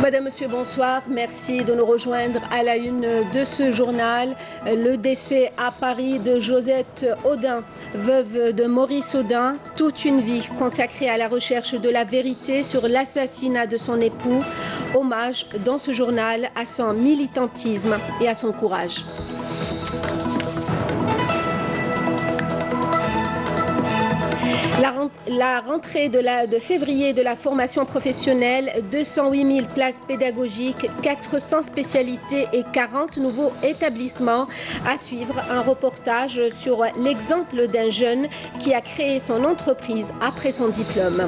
Madame, Monsieur, bonsoir. Merci de nous rejoindre à la une de ce journal. Le décès à Paris de Josette Audin, veuve de Maurice Audin. Toute une vie consacrée à la recherche de la vérité sur l'assassinat de son époux. Hommage dans ce journal à son militantisme et à son courage. La rentrée de février de la formation professionnelle, 208 000 places pédagogiques, 400 spécialités et 40 nouveaux établissements. À suivre, un reportage sur l'exemple d'un jeune qui a créé son entreprise après son diplôme.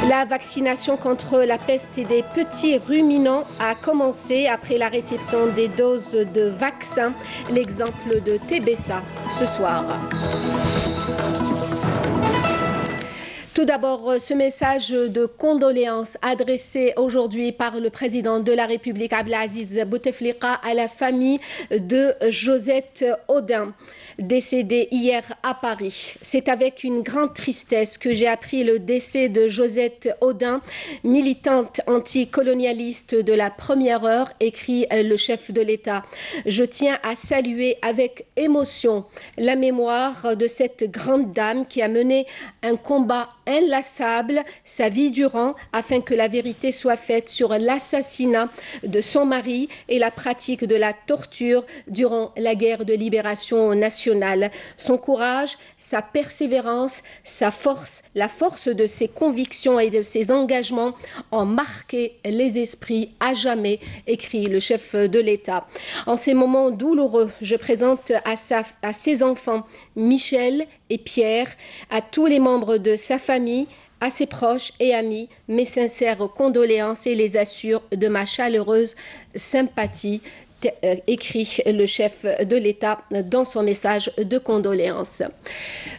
La vaccination contre la peste et des petits ruminants a commencé après la réception des doses de vaccins. L'exemple de Tébessa ce soir. Tout d'abord, ce message de condoléances adressé aujourd'hui par le président de la République, Abdelaziz Bouteflika, à la famille de Josette Audin, décédée hier à Paris. C'est avec une grande tristesse que j'ai appris le décès de Josette Audin, militante anticolonialiste de la première heure, écrit le chef de l'État. Je tiens à saluer avec émotion la mémoire de cette grande dame qui a mené un combat inlassable sa vie durant afin que la vérité soit faite sur l'assassinat de son mari et la pratique de la torture durant la guerre de libération nationale. Son courage, sa persévérance, sa force, la force de ses convictions et de ses engagements ont marqué les esprits à jamais, écrit le chef de l'État. En ces moments douloureux, je présente à ses enfants Michel et Pierre, à tous les membres de sa famille, à ses proches et amis, mes sincères condoléances et les assure de ma chaleureuse sympathie, écrit le chef de l'État dans son message de condoléances.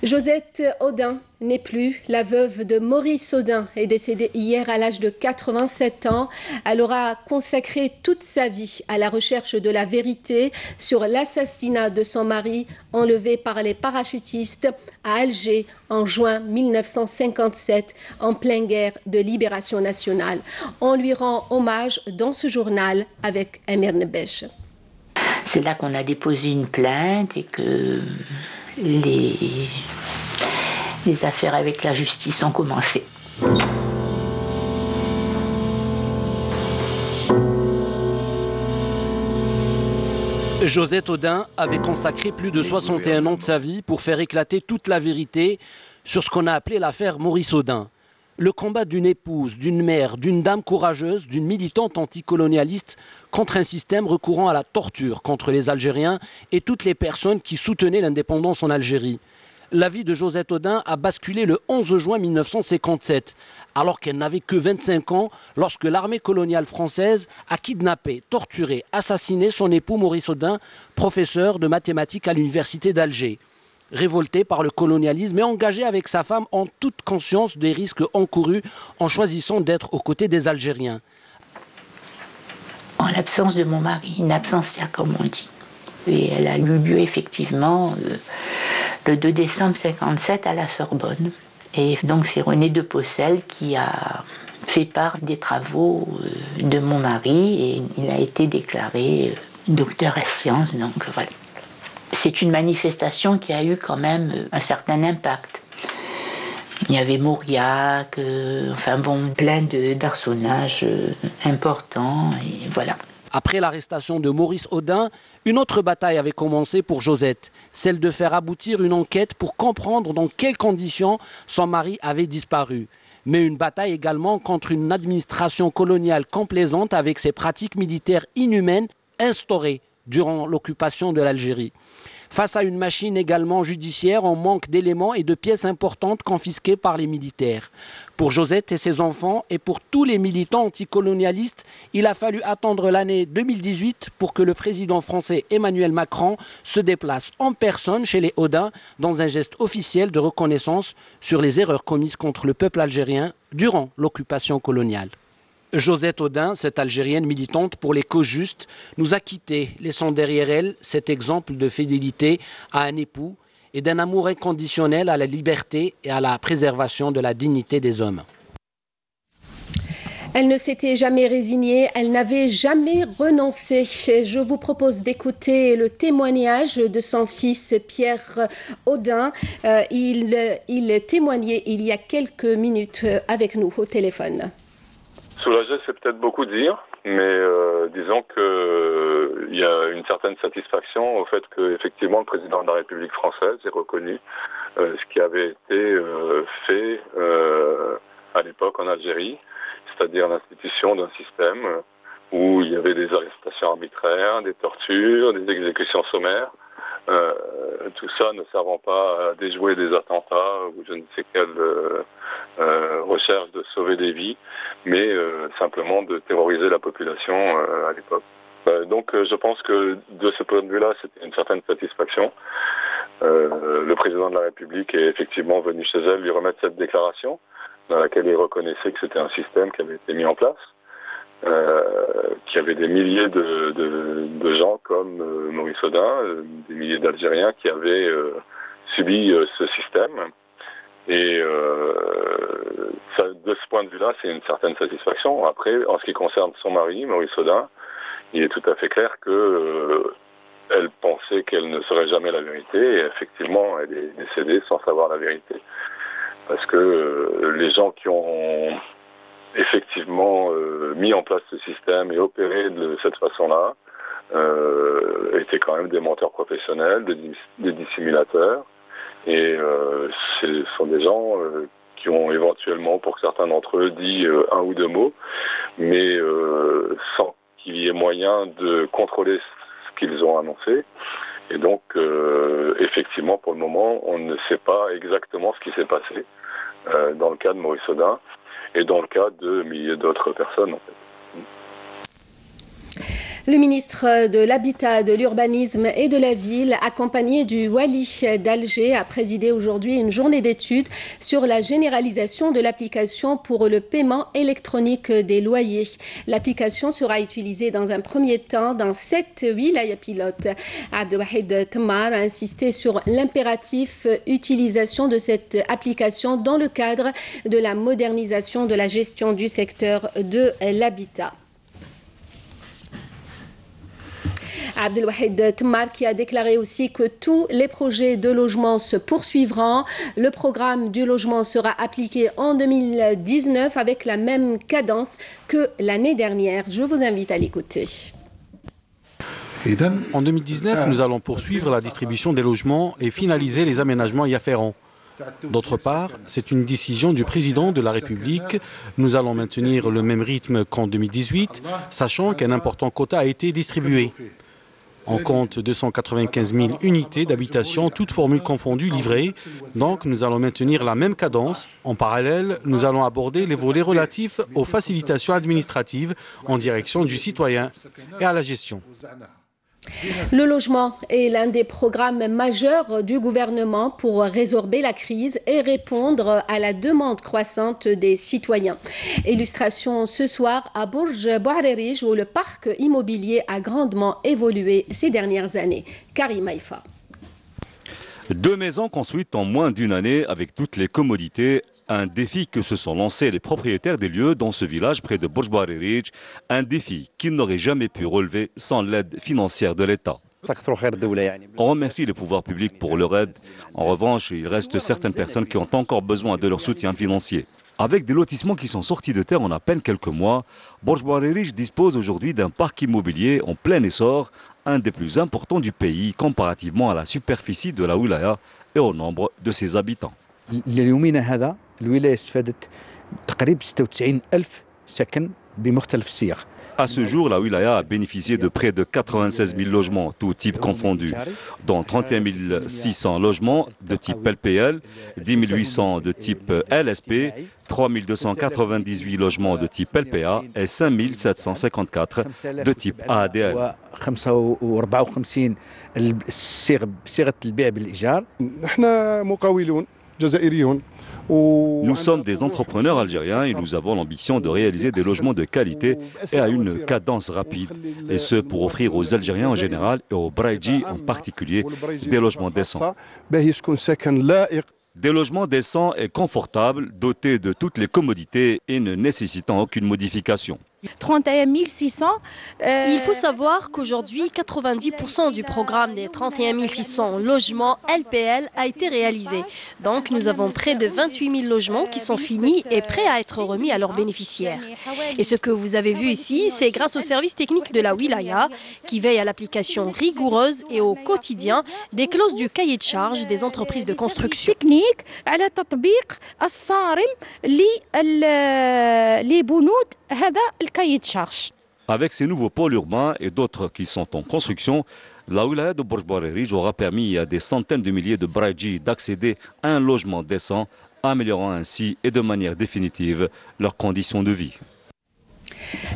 Josette Audin n'est plus. La veuve de Maurice Audin est décédée hier à l'âge de 87 ans. Elle aura consacré toute sa vie à la recherche de la vérité sur l'assassinat de son mari enlevé par les parachutistes à Alger en juin 1957, en pleine guerre de libération nationale. On lui rend hommage dans ce journal avec Amir Nebesh. C'est là qu'on a déposé une plainte et que les affaires avec la justice ont commencé. Josette Audin avait consacré plus de 61 ans de sa vie pour faire éclater toute la vérité sur ce qu'on a appelé l'affaire Maurice Audin. Le combat d'une épouse, d'une mère, d'une dame courageuse, d'une militante anticolonialiste contre un système recourant à la torture contre les Algériens et toutes les personnes qui soutenaient l'indépendance en Algérie. La vie de Josette Audin a basculé le 11 juin 1957, alors qu'elle n'avait que 25 ans, lorsque l'armée coloniale française a kidnappé, torturé, assassiné son époux Maurice Audin, professeur de mathématiques à l'université d'Alger. Révolté par le colonialisme et engagé avec sa femme en toute conscience des risques encourus en choisissant d'être aux côtés des Algériens. En l'absence de mon mari, une absentia comme on dit. Et elle a eu lieu effectivement le 2 décembre 1957 à la Sorbonne. Et donc c'est René de Possel qui a fait part des travaux de mon mari et il a été déclaré docteur en sciences. Donc voilà. C'est une manifestation qui a eu quand même un certain impact. Il y avait Mauriac, enfin bon, plein de personnages importants, et voilà. Après l'arrestation de Maurice Audin, une autre bataille avait commencé pour Josette, celle de faire aboutir une enquête pour comprendre dans quelles conditions son mari avait disparu. Mais une bataille également contre une administration coloniale complaisante avec ses pratiques militaires inhumaines instaurées durant l'occupation de l'Algérie. Face à une machine également judiciaire en manque d'éléments et de pièces importantes confisquées par les militaires. Pour Josette et ses enfants et pour tous les militants anticolonialistes, il a fallu attendre l'année 2018 pour que le président français Emmanuel Macron se déplace en personne chez les Audin dans un geste officiel de reconnaissance sur les erreurs commises contre le peuple algérien durant l'occupation coloniale. Josette Audin, cette Algérienne militante pour les causes justes, nous a quittés, laissant derrière elle cet exemple de fidélité à un époux et d'un amour inconditionnel à la liberté et à la préservation de la dignité des hommes. Elle ne s'était jamais résignée, elle n'avait jamais renoncé. Je vous propose d'écouter le témoignage de son fils Pierre Audin. Il témoignait il y a quelques minutes avec nous au téléphone. Soulagé, c'est peut-être beaucoup dire, mais disons qu'il y a une certaine satisfaction au fait qu'effectivement le président de la République française ait reconnu ce qui avait été fait à l'époque en Algérie, c'est-à-dire l'institution d'un système où il y avait des arrestations arbitraires, des tortures, des exécutions sommaires, tout ça ne servant pas à déjouer des attentats ou je ne sais quelle recherche de sauver des vies, mais simplement de terroriser la population à l'époque. Donc je pense que de ce point de vue-là, c'était une certaine satisfaction. Le président de la République est effectivement venu chez elle lui remettre cette déclaration dans laquelle il reconnaissait que c'était un système qui avait été mis en place, qu'il y avait des milliers de gens comme Maurice Audin, des milliers d'Algériens qui avaient subi ce système. Et de ce point de vue-là, c'est une certaine satisfaction. Après, en ce qui concerne son mari, Maurice Audin, il est tout à fait clair que elle pensait qu'elle ne saurait jamais la vérité, et effectivement, elle est décédée sans savoir la vérité. Parce que les gens qui ont effectivement mis en place ce système et opéré de cette façon-là étaient quand même des menteurs professionnels, des dissimulateurs, et ce sont des gens qui ont éventuellement, pour certains d'entre eux, dit un ou deux mots, mais sans qu'il y ait moyen de contrôler ce qu'ils ont annoncé. Et donc, effectivement, pour le moment, on ne sait pas exactement ce qui s'est passé dans le cas de Maurice Audin et dans le cas de milliers d'autres personnes, en fait. Le ministre de l'Habitat, de l'Urbanisme et de la Ville, accompagné du Wali d'Alger, a présidé aujourd'hui une journée d'études sur la généralisation de l'application pour le paiement électronique des loyers. L'application sera utilisée dans un premier temps dans 7 wilayas pilotes. Abdelwahid Temmar a insisté sur l'impératif utilisation de cette application dans le cadre de la modernisation de la gestion du secteur de l'habitat. Abdelwahid Temmar qui a déclaré aussi que tous les projets de logement se poursuivront. Le programme du logement sera appliqué en 2019 avec la même cadence que l'année dernière. Je vous invite à l'écouter. En 2019, nous allons poursuivre la distribution des logements et finaliser les aménagements y afférents. D'autre part, c'est une décision du président de la République. Nous allons maintenir le même rythme qu'en 2018, sachant qu'un important quota a été distribué. On compte 295 000 unités d'habitation, toutes formules confondues, livrées. Donc, nous allons maintenir la même cadence. En parallèle, nous allons aborder les volets relatifs aux facilitations administratives en direction du citoyen et à la gestion. Le logement est l'un des programmes majeurs du gouvernement pour résorber la crise et répondre à la demande croissante des citoyens. Illustration ce soir à Bourj Bouarerij où le parc immobilier a grandement évolué ces dernières années. Karim Haïfa. 2 maisons construites en moins d'une année avec toutes les commodités. Un défi que se sont lancés les propriétaires des lieux dans ce village près de Bourj Bouarerij. Un défi qu'ils n'auraient jamais pu relever sans l'aide financière de l'État. On remercie les pouvoirs publics pour leur aide. En revanche, il reste certaines personnes qui ont encore besoin de leur soutien financier. Avec des lotissements qui sont sortis de terre en à peine quelques mois, Bourj Bouarerij dispose aujourd'hui d'un parc immobilier en plein essor, un des plus importants du pays comparativement à la superficie de la wilaya et au nombre de ses habitants. الولاية استفادت تقريبا 96,000 سكن بمختلف الصيغ. À ce jour, la wilaya a bénéficié de près de 96 000 logements, tous types confondus, dont 31 600 logements de type LPL, 10 800 de type LSP, 3 298 logements de type LPA et 5 754 de type ADL. Nous sommes des entrepreneurs algériens et nous avons l'ambition de réaliser des logements de qualité et à une cadence rapide. Et ce, pour offrir aux Algériens en général et aux Braïdji en particulier des logements décents. Des logements décents et confortables, dotés de toutes les commodités et ne nécessitant aucune modification. 31 600. Il faut savoir qu'aujourd'hui, 90% du programme des 31 600 logements LPL a été réalisé. Donc nous avons près de 28 000 logements qui sont finis et prêts à être remis à leurs bénéficiaires. Et ce que vous avez vu ici, c'est grâce au service technique de la Wilaya qui veille à l'application rigoureuse et au quotidien des clauses du cahier de charge des entreprises de construction. تكنيك على تطبيق الصارم لبنود هذا الكاي de charge. Avec ces nouveaux pôles urbains et d'autres qui sont en construction, la wilaya de Borj Bouarerij aura permis à des centaines de milliers de Baraïdji d'accéder à un logement décent, améliorant ainsi et de manière définitive leurs conditions de vie.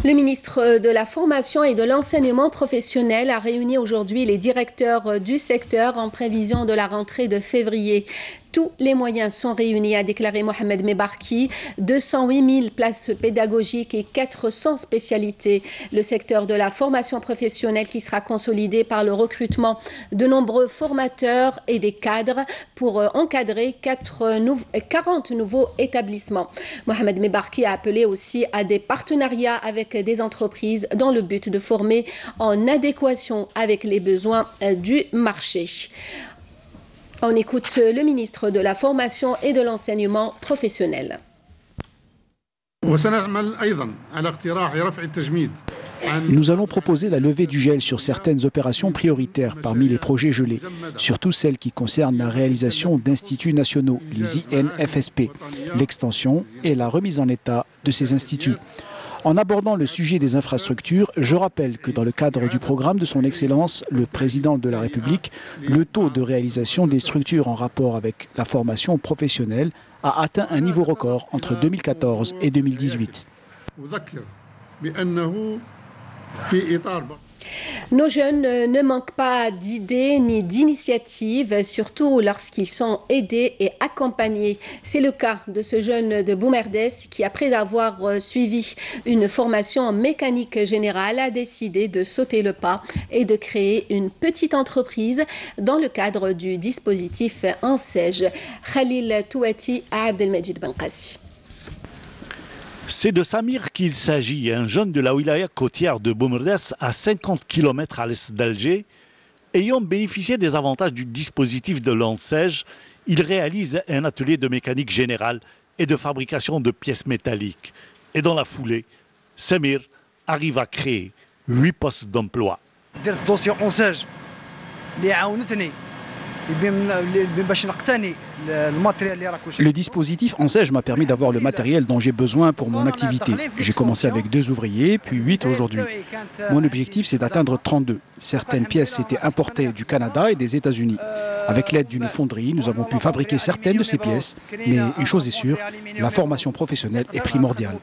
Le ministre de la Formation et de l'Enseignement professionnel a réuni aujourd'hui les directeurs du secteur en prévision de la rentrée de février. Tous les moyens sont réunis, a déclaré Mohamed Mebarki. 208 000 places pédagogiques et 400 spécialités. Le secteur de la formation professionnelle qui sera consolidé par le recrutement de nombreux formateurs et des cadres pour encadrer 40 nouveaux établissements. Mohamed Mebarki a appelé aussi à des partenariats avec des entreprises dans le but de former en adéquation avec les besoins du marché. On écoute le ministre de la Formation et de l'Enseignement professionnel. Nous allons proposer la levée du gel sur certaines opérations prioritaires parmi les projets gelés, surtout celles qui concernent la réalisation d'instituts nationaux, les INFSP, l'extension et la remise en état de ces instituts. En abordant le sujet des infrastructures, je rappelle que dans le cadre du programme de son Excellence, le Président de la République, le taux de réalisation des structures en rapport avec la formation professionnelle a atteint un niveau record entre 2014 et 2018. Nos jeunes ne manquent pas d'idées ni d'initiatives, surtout lorsqu'ils sont aidés et accompagnés. C'est le cas de ce jeune de Boumerdès qui, après avoir suivi une formation en mécanique générale, a décidé de sauter le pas et de créer une petite entreprise dans le cadre du dispositif Ensej. Khalil Touati à Abdelmajid Benkassi. C'est de Samir qu'il s'agit, un jeune de la wilaya côtière de Boumerdès à 50 km à l'est d'Alger. Ayant bénéficié des avantages du dispositif de l'Ensej, il réalise un atelier de mécanique générale et de fabrication de pièces métalliques. Et dans la foulée, Samir arrive à créer 8 postes d'emploi. Le dispositif Ensej m'a permis d'avoir le matériel dont j'ai besoin pour mon activité. J'ai commencé avec 2 ouvriers, puis 8 aujourd'hui. Mon objectif, c'est d'atteindre 32. Certaines pièces étaient importées du Canada et des États-Unis. Avec l'aide d'une fonderie, nous avons pu fabriquer certaines de ces pièces. Mais une chose est sûre, la formation professionnelle est primordiale.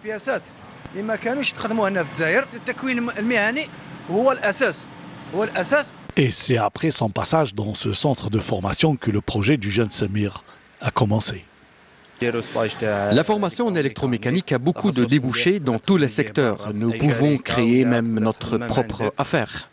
Et c'est après son passage dans ce centre de formation que le projet du jeune Samir a commencé. La formation en électromécanique a beaucoup de débouchés dans tous les secteurs. Nous pouvons créer même notre propre affaire.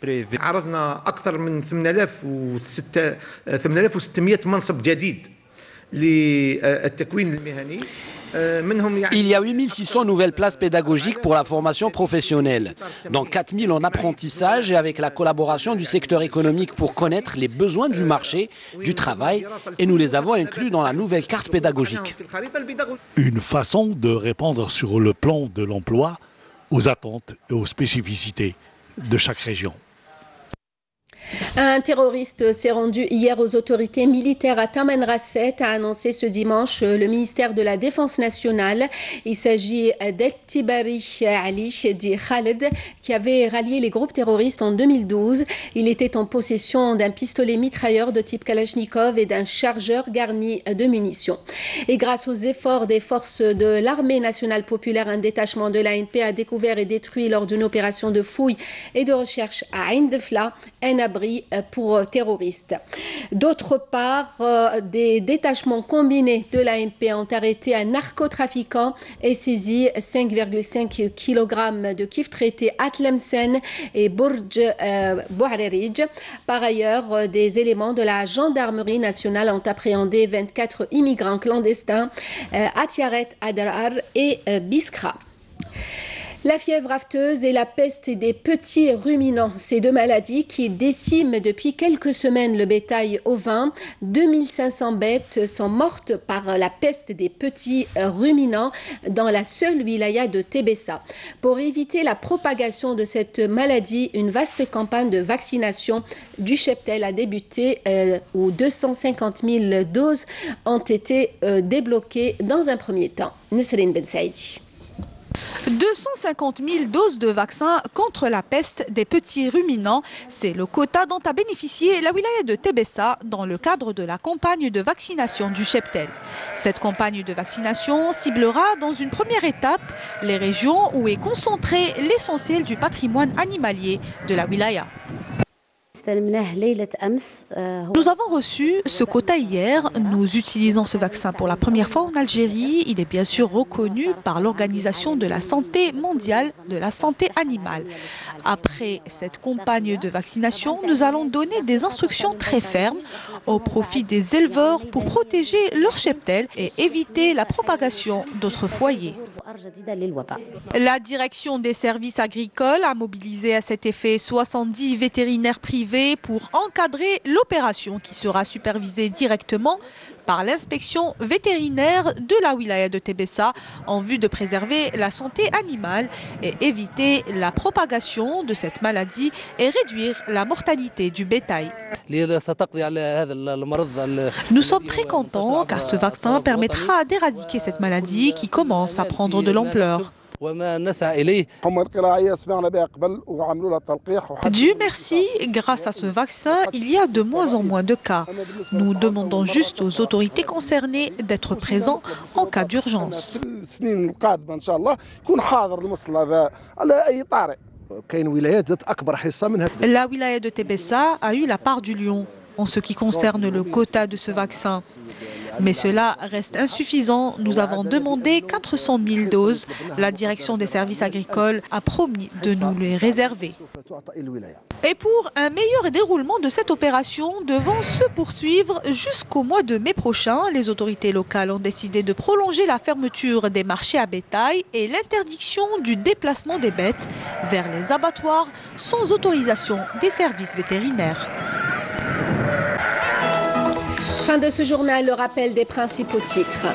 Il y a 8600 nouvelles places pédagogiques pour la formation professionnelle, dont 4000 en apprentissage et avec la collaboration du secteur économique pour connaître les besoins du marché, du travail, et nous les avons inclus dans la nouvelle carte pédagogique. Une façon de répondre sur le plan de l'emploi aux attentes et aux spécificités de chaque région. Un terroriste s'est rendu hier aux autorités militaires à Tamanrasset, a annoncé ce dimanche le ministère de la Défense nationale. Il s'agit d'Etibari Ali dit Khaled, qui avait rallié les groupes terroristes en 2012. Il était en possession d'un pistolet mitrailleur de type Kalachnikov et d'un chargeur garni de munitions. Et grâce aux efforts des forces de l'armée nationale populaire, un détachement de l'ANP a découvert et détruit lors d'une opération de fouille et de recherche à Ain Defla un abri pour terroristes. D'autre part, des détachements combinés de l'ANP ont arrêté un narcotrafiquant et saisi 5,5 kg de kif traité à Tlemcen et Bourj Bouharerij. Par ailleurs, des éléments de la gendarmerie nationale ont appréhendé 24 immigrants clandestins à Tiaret, Adrar et Biskra. La fièvre afteuse et la peste des petits ruminants, ces deux maladies qui déciment depuis quelques semaines le bétail ovin. 2500 bêtes sont mortes par la peste des petits ruminants dans la seule wilaya de Tébessa. Pour éviter la propagation de cette maladie, une vaste campagne de vaccination du cheptel a débuté où 250 000 doses ont été débloquées dans un premier temps. Nesrine Ben Saïdi. 250 000 doses de vaccins contre la peste des petits ruminants. C'est le quota dont a bénéficié la wilaya de Tébessa dans le cadre de la campagne de vaccination du cheptel. Cette campagne de vaccination ciblera dans une première étape les régions où est concentré l'essentiel du patrimoine animalier de la wilaya. Nous avons reçu ce quota hier. Nous utilisons ce vaccin pour la première fois en Algérie. Il est bien sûr reconnu par l'Organisation de la santé mondiale de la santé animale. Après cette campagne de vaccination, nous allons donner des instructions très fermes au profit des éleveurs pour protéger leur cheptel et éviter la propagation d'autres foyers. La direction des services agricoles a mobilisé à cet effet 70 vétérinaires privés pour encadrer l'opération qui sera supervisée directement par l'inspection vétérinaire de la wilaya de Tébessa en vue de préserver la santé animale et éviter la propagation de cette maladie et réduire la mortalité du bétail. Nous sommes très contents car ce vaccin permettra d'éradiquer cette maladie qui commence à prendre de l'ampleur. Dieu merci, grâce à ce vaccin, il y a de moins en moins de cas. Nous demandons juste aux autorités concernées d'être présents en cas d'urgence. La wilaya de Tébessa a eu la part du lion en ce qui concerne le quota de ce vaccin. Mais cela reste insuffisant. Nous avons demandé 400 000 doses. La direction des services agricoles a promis de nous les réserver. Et pour un meilleur déroulement de cette opération devant se poursuivre jusqu'au mois de mai prochain, les autorités locales ont décidé de prolonger la fermeture des marchés à bétail et l'interdiction du déplacement des bêtes vers les abattoirs sans autorisation des services vétérinaires. Fin de ce journal, le rappel des principaux titres.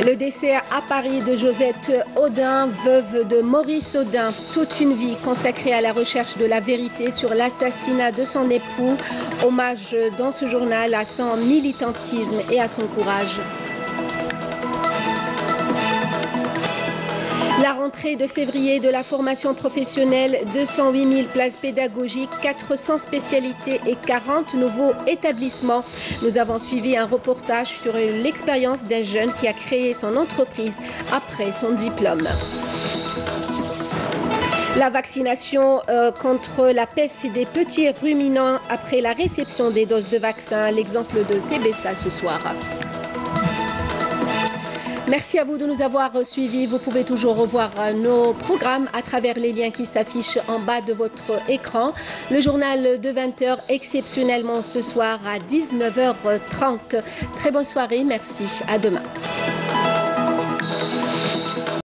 Le décès à Paris de Josette Audin, veuve de Maurice Audin, toute une vie consacrée à la recherche de la vérité sur l'assassinat de son époux. Hommage dans ce journal à son militantisme et à son courage. La rentrée de février de la formation professionnelle, 208 000 places pédagogiques, 400 spécialités et 40 nouveaux établissements. Nous avons suivi un reportage sur l'expérience d'un jeune qui a créé son entreprise après son diplôme. La vaccination contre la peste des petits ruminants après la réception des doses de vaccin, l'exemple de Tébessa ce soir. Merci à vous de nous avoir suivis. Vous pouvez toujours revoir nos programmes à travers les liens qui s'affichent en bas de votre écran. Le journal de 20h exceptionnellement ce soir à 19h30. Très bonne soirée, merci. À demain.